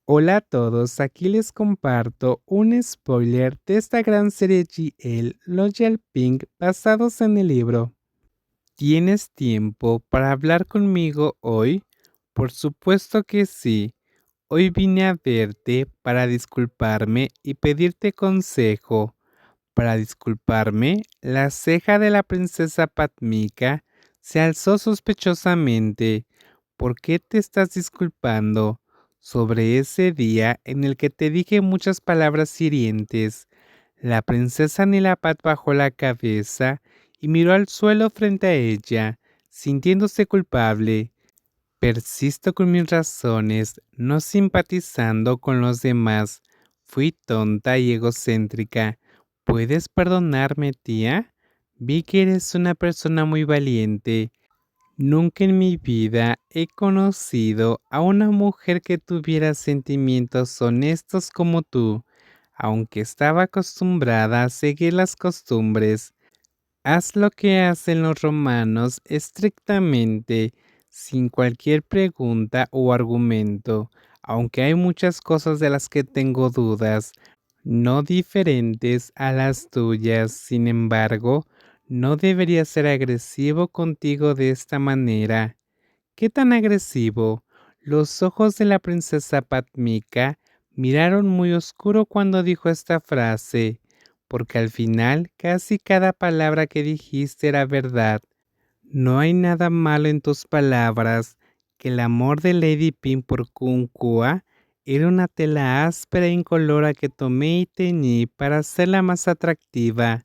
Hola a todos, aquí les comparto un spoiler de esta gran serie GL Loyal Pink basados en el libro. ¿Tienes tiempo para hablar conmigo hoy? Por supuesto que sí. Hoy vine a verte para disculparme y pedirte consejo. Para disculparme, la ceja de la princesa Patmika se alzó sospechosamente. ¿Por qué te estás disculpando? Sobre ese día en el que te dije muchas palabras hirientes. La princesa Nilapat bajó la cabeza y miró al suelo frente a ella, sintiéndose culpable. Persisto con mis razones, no simpatizando con los demás. Fui tonta y egocéntrica. ¿Puedes perdonarme, tía? Vi que eres una persona muy valiente. Nunca en mi vida he conocido a una mujer que tuviera sentimientos honestos como tú, aunque estaba acostumbrada a seguir las costumbres. Haz lo que hacen los romanos estrictamente, sin cualquier pregunta o argumento, aunque hay muchas cosas de las que tengo dudas, no diferentes a las tuyas. Sin embargo, no debería ser agresivo contigo de esta manera. ¿Qué tan agresivo? Los ojos de la princesa Patmika miraron muy oscuro cuando dijo esta frase, porque al final casi cada palabra que dijiste era verdad. No hay nada malo en tus palabras, que el amor de Lady Pin por Kunkua era una tela áspera e incolora que tomé y teñí para hacerla más atractiva.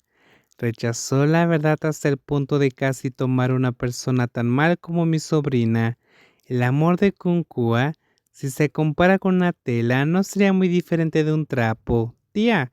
Rechazó la verdad hasta el punto de casi tomar una persona tan mal como mi sobrina. El amor de Kunkua, si se compara con una tela, no sería muy diferente de un trapo, tía.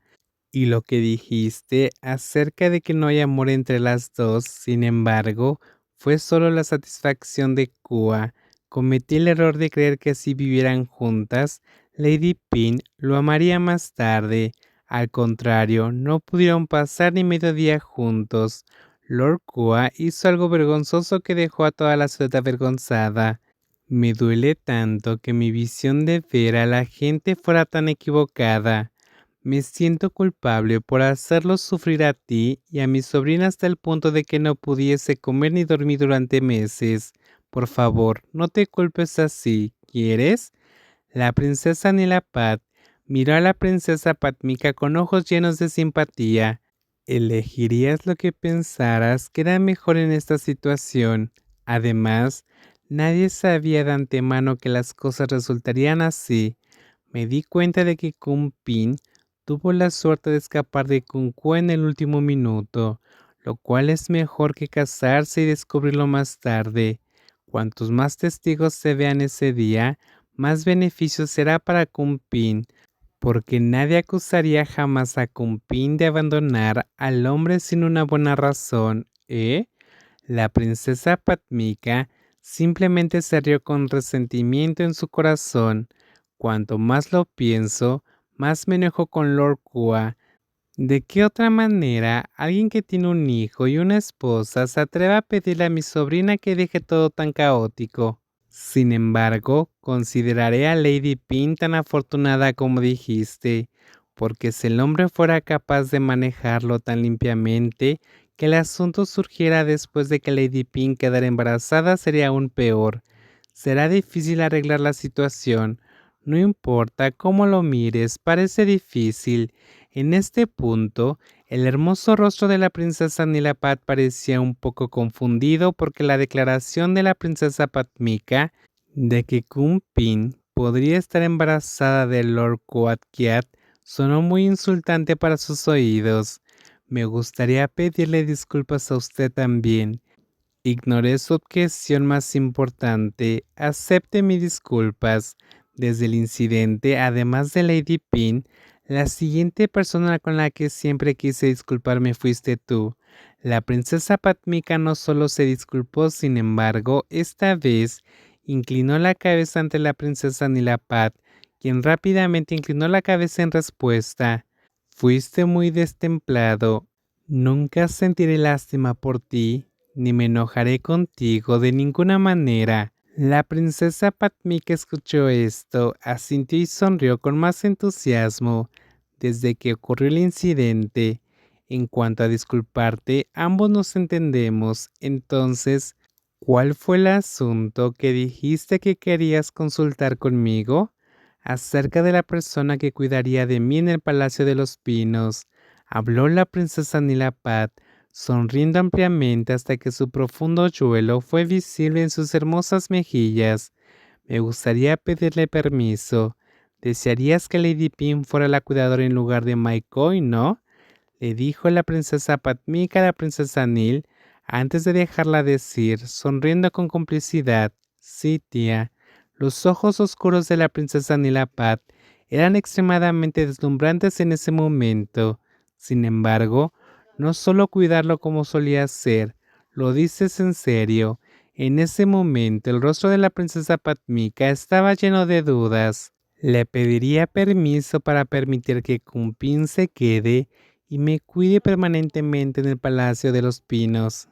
Y lo que dijiste acerca de que no hay amor entre las dos, sin embargo, fue solo la satisfacción de Kua. Cometí el error de creer que si vivieran juntas, Lady Pin lo amaría más tarde. Al contrario, no pudieron pasar ni medio día juntos. Lord Kua hizo algo vergonzoso que dejó a toda la ciudad avergonzada. Me duele tanto que mi visión de ver a la gente fuera tan equivocada. Me siento culpable por hacerlos sufrir a ti y a mi sobrina hasta el punto de que no pudiese comer ni dormir durante meses. Por favor, no te culpes así, ¿quieres? La princesa Nilapad miró a la princesa Patmika con ojos llenos de simpatía. Elegirías lo que pensaras que era mejor en esta situación. Además, nadie sabía de antemano que las cosas resultarían así. Me di cuenta de que Pin tuvo la suerte de escapar de Kunku en el último minuto, lo cual es mejor que casarse y descubrirlo más tarde. Cuantos más testigos se vean ese día, más beneficio será para Pin, porque nadie acusaría jamás a Pin de abandonar al hombre sin una buena razón, ¿eh? La princesa Patmika simplemente se rió con resentimiento en su corazón. Cuanto más lo pienso, más me enojo con Lord Kua. ¿De qué otra manera alguien que tiene un hijo y una esposa se atreve a pedirle a mi sobrina que deje todo tan caótico? Sin embargo, consideraré a Lady Pin tan afortunada como dijiste, porque si el hombre fuera capaz de manejarlo tan limpiamente, que el asunto surgiera después de que Lady Pin quedara embarazada sería aún peor. Será difícil arreglar la situación. No importa cómo lo mires, parece difícil. En este punto, el hermoso rostro de la princesa Nilapad parecía un poco confundido porque la declaración de la princesa Patmika de que Pin podría estar embarazada de Lord Kuat-Kiat sonó muy insultante para sus oídos. Me gustaría pedirle disculpas a usted también. Ignoré su objeción más importante. Acepte mis disculpas. Desde el incidente, además de Lady Pin, la siguiente persona con la que siempre quise disculparme fuiste tú. La princesa Patmika no solo se disculpó, sin embargo, esta vez inclinó la cabeza ante la princesa Nilapad, quien rápidamente inclinó la cabeza en respuesta. Fuiste muy destemplado. Nunca sentiré lástima por ti ni me enojaré contigo de ninguna manera. La princesa Padmika escuchó esto, asintió y sonrió con más entusiasmo. Desde que ocurrió el incidente, en cuanto a disculparte, ambos nos entendemos. Entonces, ¿cuál fue el asunto que dijiste que querías consultar conmigo? Acerca de la persona que cuidaría de mí en el Palacio de los Pinos, habló la princesa Nilapad, sonriendo ampliamente hasta que su profundo hoyuelo fue visible en sus hermosas mejillas. Me gustaría pedirle permiso. ¿Desearías que Lady Pym fuera la cuidadora en lugar de Maikoy, no? Le dijo la princesa Padmika a la princesa Nil, antes de dejarla decir, sonriendo con complicidad. Sí, tía. Los ojos oscuros de la princesa Nilapad eran extremadamente deslumbrantes en ese momento. Sin embargo, no solo cuidarlo como solía ser, lo dices en serio. En ese momento el rostro de la princesa Padmika estaba lleno de dudas. Le pediría permiso para permitir que Kumpin se quede y me cuide permanentemente en el Palacio de los Pinos.